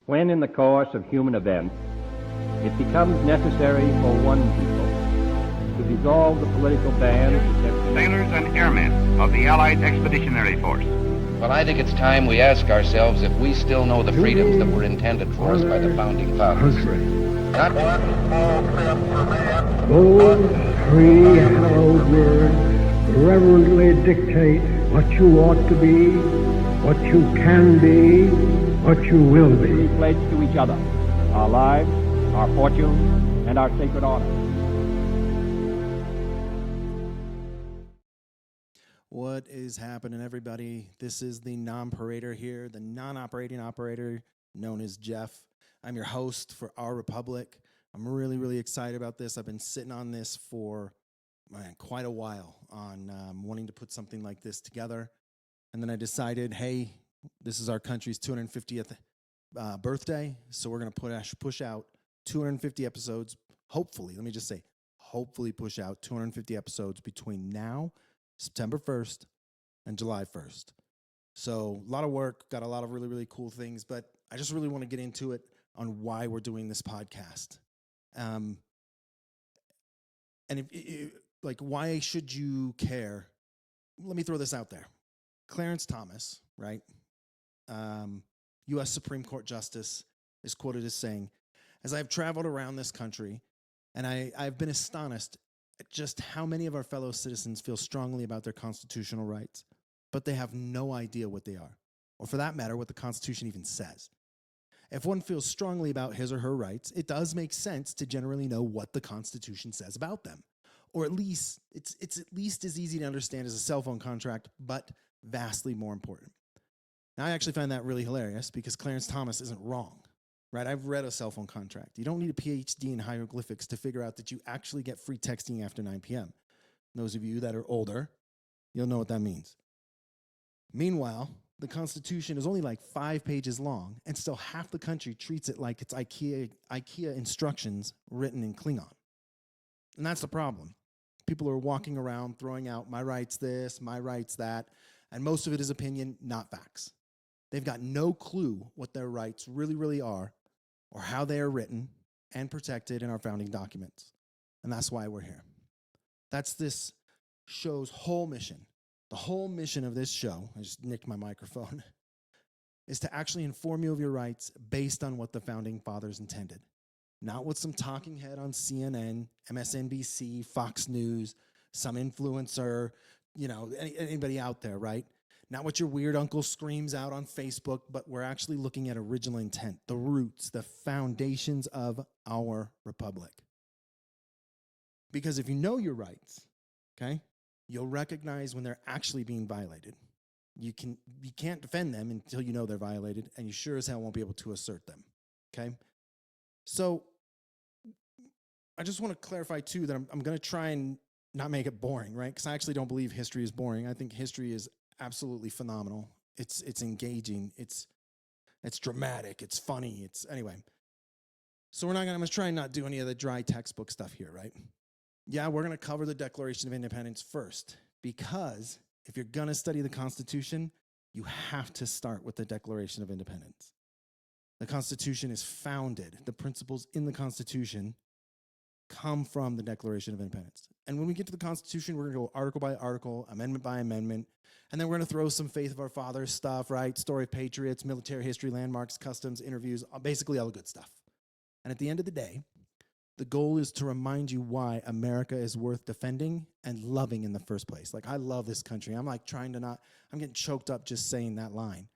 When in the course of human events it becomes necessary for one people to dissolve the political bands that sailors and airmen of the Allied Expeditionary Force. Well, I think it's time we ask ourselves if we still know the freedoms that were intended for us by the founding fathers. Not one small step for man. Those three hallowed words reverently dictate what you ought to be, what you can be, what you will be. we pledge to each other our lives, our fortunes, and our sacred honor. What is happening, everybody? This is the non-parader here, the non-operating operator known as Jeff. I'm your host for Our Republic. I'm really, really excited about this. I've been sitting on this for quite a while on wanting to put something like this together. And then I decided, hey, this is our country's 250th birthday, so we're going to push out 250 episodes. Hopefully, let me just say, hopefully push out 250 episodes between now, September 1st, and July 1st. So a lot of work, got a lot of really, really cool things, but I just really want to get into it on why we're doing this podcast. And why should you care? Let me throw this out there. Clarence Thomas, right? U.S. Supreme Court Justice is quoted as saying, as I've traveled around this country, and I've been astonished at just how many of our fellow citizens feel strongly about their constitutional rights, but they have no idea what they are, or for that matter, what the Constitution even says. If one feels strongly about his or her rights, it does make sense to generally know what the Constitution says about them. Or at least, it's at least as easy to understand as a cell phone contract, but vastly more important. Now, I actually find that really hilarious because Clarence Thomas isn't wrong, right? I've read a cell phone contract. You don't need a PhD in hieroglyphics to figure out that you actually get free texting after 9 p.m. Those of you that are older, you'll know what that means. Meanwhile, the Constitution is only like 5 pages long, and still half the country treats it like it's IKEA instructions written in Klingon. And that's the problem. People are walking around throwing out my rights this, my rights that, and most of it is opinion, not facts. They've got no clue what their rights really, really are or how they are written and protected in our founding documents. And that's why we're here. That's this show's whole mission. The whole mission of this show, I just nicked my microphone, is to actually inform you of your rights based on what the founding fathers intended. Not what some talking head on CNN, MSNBC, Fox News, some influencer, anybody out there, right? Not what your weird uncle screams out on Facebook, but we're actually looking at original intent, the roots, the foundations of our republic. Because if you know your rights, okay, you'll recognize when they're actually being violated. You can't defend them until you know they're violated, and you sure as hell won't be able to assert them, okay? So I just want to clarify, too, that I'm going to try and not make it boring, right? Because I actually don't believe history is boring. I think history is absolutely phenomenal. It's engaging. It's dramatic. It's funny. Anyway. So I'm going to try and not do any of the dry textbook stuff here, right? Yeah, we're going to cover the Declaration of Independence first, because if you're going to study the Constitution, you have to start with the Declaration of Independence. The Constitution is founded. The principles in the Constitution come from the Declaration of Independence. And when we get to the Constitution, we're going to go article by article, amendment by amendment, and then we're going to throw some Faith of Our Fathers stuff, right? Story of Patriots, military history, landmarks, customs, interviews, basically all the good stuff. And at the end of the day, the goal is to remind you why America is worth defending and loving in the first place. Like, I love this country. I'm getting choked up just saying that line.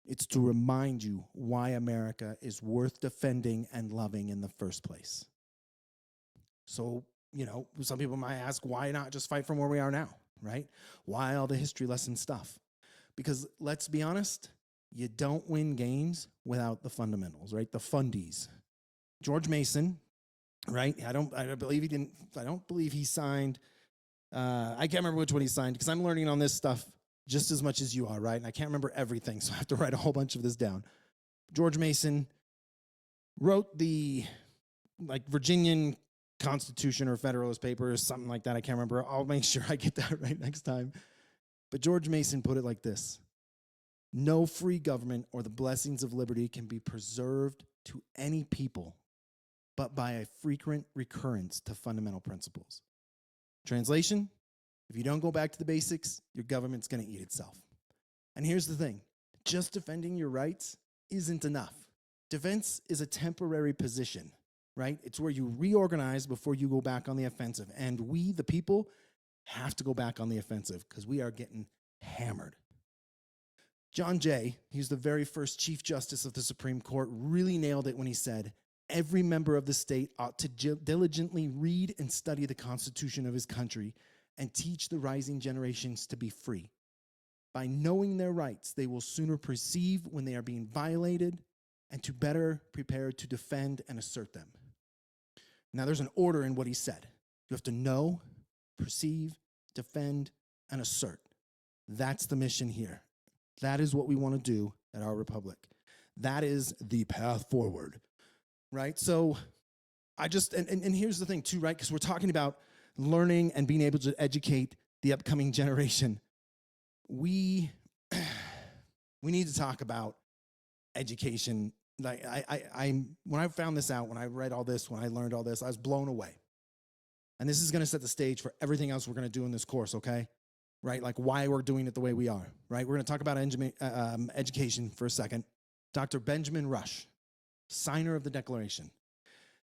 It's to remind you why America is worth defending and loving in the first place. So, some people might ask, why not just fight from where we are now, right? Why all the history lesson stuff? Because let's be honest, you don't win games without the fundamentals, right? The fundies. George Mason, right? I don't believe he signed. I can't remember which one he signed because I'm learning on this stuff just as much as you are, right? And I can't remember everything, so I have to write a whole bunch of this down. George Mason wrote the Virginian Constitution or Federalist Papers, something like that. I can't remember. I'll make sure I get that right next time. But George Mason put it like this: No free government or the blessings of liberty can be preserved to any people but by a frequent recurrence to fundamental principles. Translation, if you don't go back to the basics, your government's going to eat itself. And here's the thing, just defending your rights isn't enough. Defense is a temporary position, right? It's where you reorganize before you go back on the offensive. And we, the people, have to go back on the offensive because we are getting hammered. John Jay, he's the very first Chief Justice of the Supreme Court, really nailed it when he said, every member of the state ought to diligently read and study the Constitution of his country and teach the rising generations to be free. By knowing their rights, they will sooner perceive when they are being violated and to better prepare to defend and assert them. Now, there's an order in what he said. You have to know, perceive, defend, and assert. That's the mission here. That is what we want to do at our republic. That is the path forward, right? So I just, and here's the thing too, right? Because we're talking about learning and being able to educate the upcoming generation. We need to talk about education. Like when I found this out, when I read all this, when I learned all this, I was blown away. And this is going to set the stage for everything else we're going to do in this course, okay? Right? Like why we're doing it the way we are, right? We're going to talk about education for a second. Dr. Benjamin Rush, signer of the Declaration,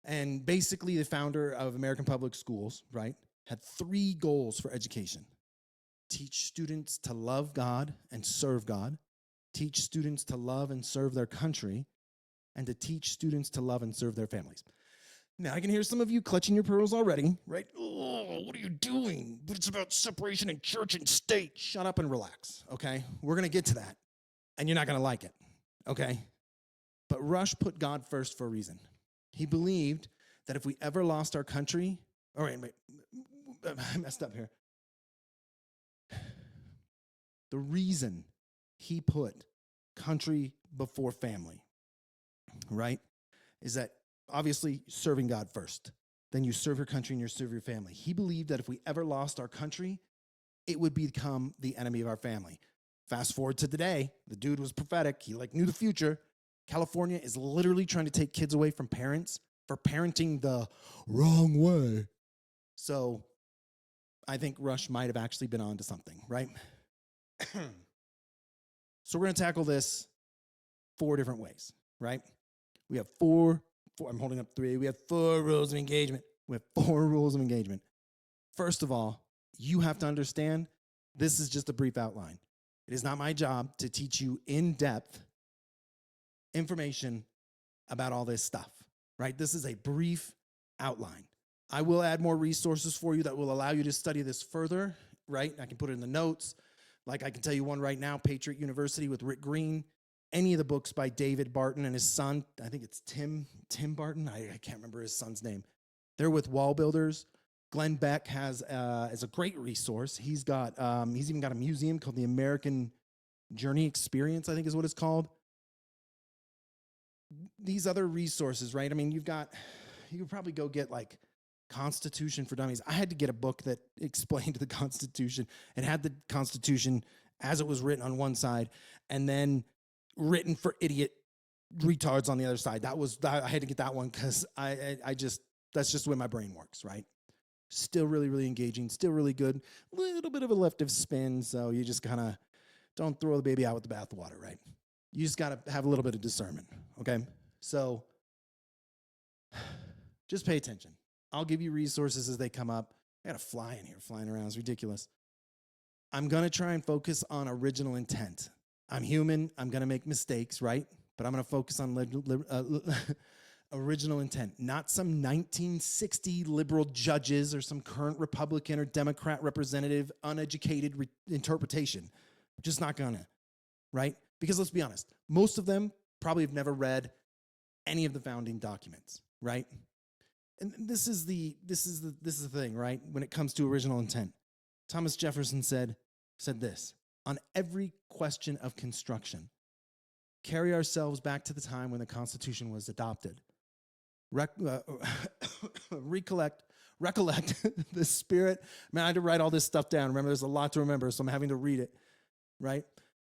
and basically the founder of American Public Schools, right, had 3 goals for education. Teach students to love God and serve God, teach students to love and serve their country, and to teach students to love and serve their families. Now, I can hear some of you clutching your pearls already, right? Oh, what are you doing? But it's about separation in church and state. Shut up and relax, okay? We're going to get to that, and you're not going to like it, okay? But Rush put God first for a reason. He believed that if we ever lost our country, all right, wait, I messed up here. The reason he put country before family, right, is that obviously serving God first. Then you serve your country and you serve your family. He believed that if we ever lost our country, it would become the enemy of our family. Fast forward to today, the dude was prophetic. He knew the future. California is literally trying to take kids away from parents for parenting the wrong way. So I think Rush might have actually been onto something, right? So we're going to tackle this 4 different ways, right? We have four, I'm holding up 3. We have 4 rules of engagement. We have 4 rules of engagement. First of all, you have to understand this is just a brief outline. It is not my job to teach you in-depth information about all this stuff, right? This is a brief outline. I will add more resources for you that will allow you to study this further, right? I can put it in the notes. Like I can tell you one right now, Patriot University with Rick Green, any of the books by David Barton and his son, I think it's Tim Barton, I can't remember his son's name. They're with Wall Builders. Glenn Beck is a great resource. He's even got a museum called the American Journey Experience, I think is what it's called. These other resources, right? I mean, you could probably go get like Constitution for Dummies. I had to get a book that explained the Constitution and had the Constitution as it was written on one side and then written for idiot retards on the other side. I had to get that one because that's just the way my brain works, right? Still really, really engaging, still really good. Little bit of a leftist spin, so you just kind of don't throw the baby out with the bathwater, right? You just got to have a little bit of discernment, okay? So just pay attention. I'll give you resources as they come up. I got a fly in here flying around. It's ridiculous. I'm going to try and focus on original intent. I'm human. I'm going to make mistakes, right? But I'm going to focus on original intent, not some 1960 liberal judges or some current Republican or Democrat representative uneducated interpretation. We're just not going to, right? Because let's be honest, most of them probably have never read any of the founding documents, right? And this is the thing, right? When it comes to original intent, Thomas Jefferson said this: on every question of construction, carry ourselves back to the time when the Constitution was adopted. Recollect the spirit. Man, I had to write all this stuff down. Remember, there's a lot to remember, so I'm having to read it, right?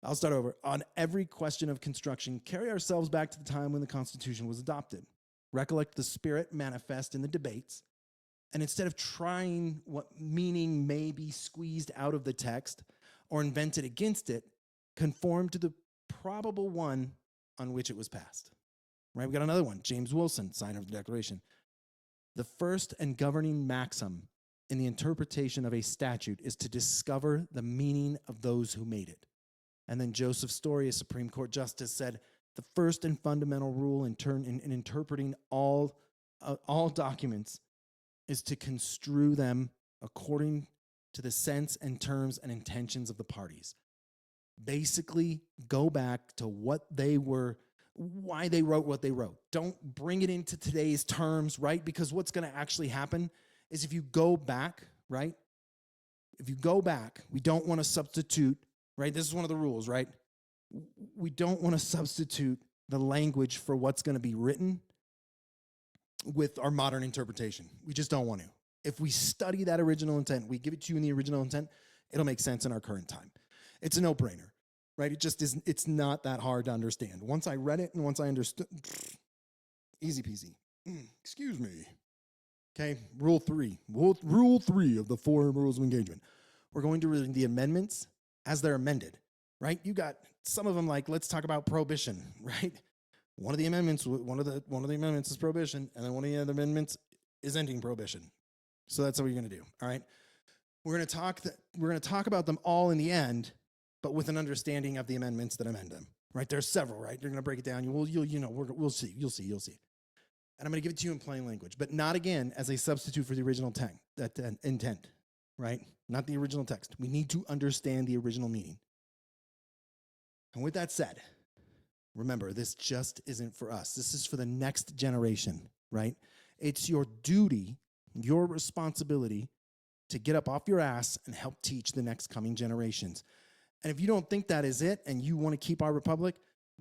I'll start over. On every question of construction, carry ourselves back to the time when the Constitution was adopted. Recollect the spirit manifest in the debates. And instead of trying what meaning may be squeezed out of the text or invented against it, conform to the probable one on which it was passed. Right? We got another one. James Wilson, signer of the Declaration. The first and governing maxim in the interpretation of a statute is to discover the meaning of those who made it. And then Joseph Story, a Supreme Court justice, said the first and fundamental rule in interpreting all documents is to construe them according to the sense and terms and intentions of the parties. Basically, go back to what they were, why they wrote what they wrote. Don't bring it into today's terms, right? Because what's going to actually happen is if you go back, right? If you go back, we don't want to substitute, right? This is one of the rules, right? We don't want to substitute the language for what's going to be written with our modern interpretation. We just don't want to. If we study that original intent, we give it to you in the original intent, it'll make sense in our current time. It's a no-brainer, right? It just isn't, it's not that hard to understand. Once I read it and once I understood, easy peasy. Excuse me. Okay, rule three of the 4 rules of engagement. We're going to read the amendments as they're amended, right? You got some of them like, let's talk about prohibition, right? One of the amendments is prohibition, and then one of the other amendments is ending prohibition. So that's what you're going to do. All right. We're going to talk about them all in the end, but with an understanding of the amendments that amend them. Right. There's several. Right. You're going to break it down. We'll see. You'll see. And I'm going to give it to you in plain language, but not again as a substitute for the original intent. Right. Not the original text. We need to understand the original meaning. And with that said, remember, this just isn't for us. This is for the next generation, right? It's your duty, your responsibility to get up off your ass and help teach the next coming generations. And if you don't think that is it and you want to keep our republic,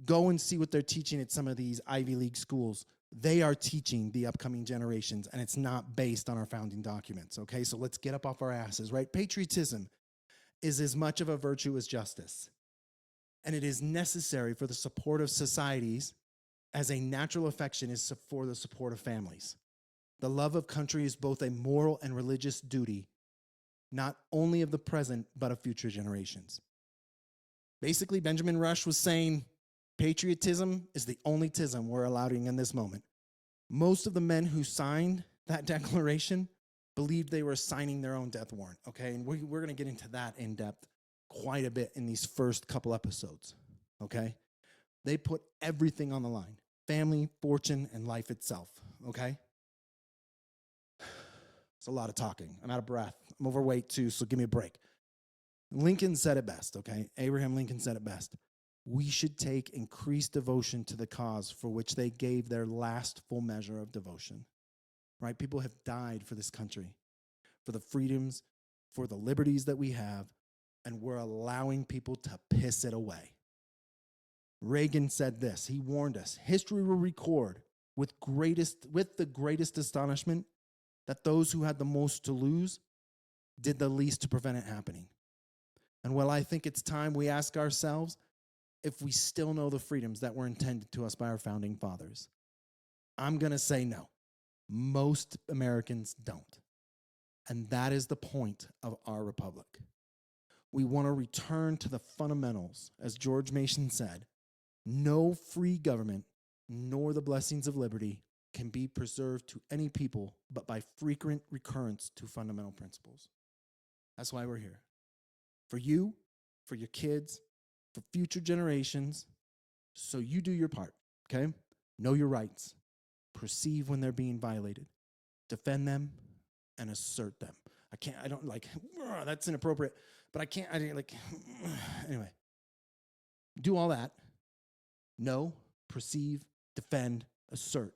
go and see what they're teaching at some of these Ivy League schools. They are teaching the upcoming generations, and it's not based on our founding documents, okay? So let's get up off our asses, right? Patriotism is as much of a virtue as justice. And it is necessary for the support of societies as a natural affection is for the support of families. The love of country is both a moral and religious duty, not only of the present, but of future generations. Basically, Benjamin Rush was saying patriotism is the only tism we're allowing in this moment. Most of the men who signed that declaration believed they were signing their own death warrant, okay? And we're going to get into that in depth quite a bit in these first couple episodes, okay? They put everything on the line. Family, fortune, and life itself, okay? It's a lot of talking. I'm out of breath. I'm overweight too, so give me a break. Lincoln said it best, okay? Abraham Lincoln said it best. We should take increased devotion to the cause for which they gave their last full measure of devotion, right? People have died for this country, for the freedoms, for the liberties that we have, and we're allowing people to piss it away. Reagan said this. He warned us, history will record with the greatest astonishment that those who had the most to lose did the least to prevent it happening. And while I think it's time we ask ourselves if we still know the freedoms that were intended to us by our founding fathers, I'm going to say no. Most Americans don't. And that is the point of our republic. We want to return to the fundamentals. As George Mason said, no free government nor the blessings of liberty can be preserved to any people but by frequent recurrence to fundamental principles. That's why we're here. For you, for your kids, for future generations, so you do your part, okay? Know your rights. Perceive when they're being violated. Defend them and assert them. That's inappropriate, but anyway. Do all that. Know, perceive, defend, assert,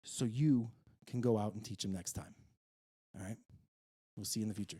so you can go out and teach them next time. All right? We'll see you in the future.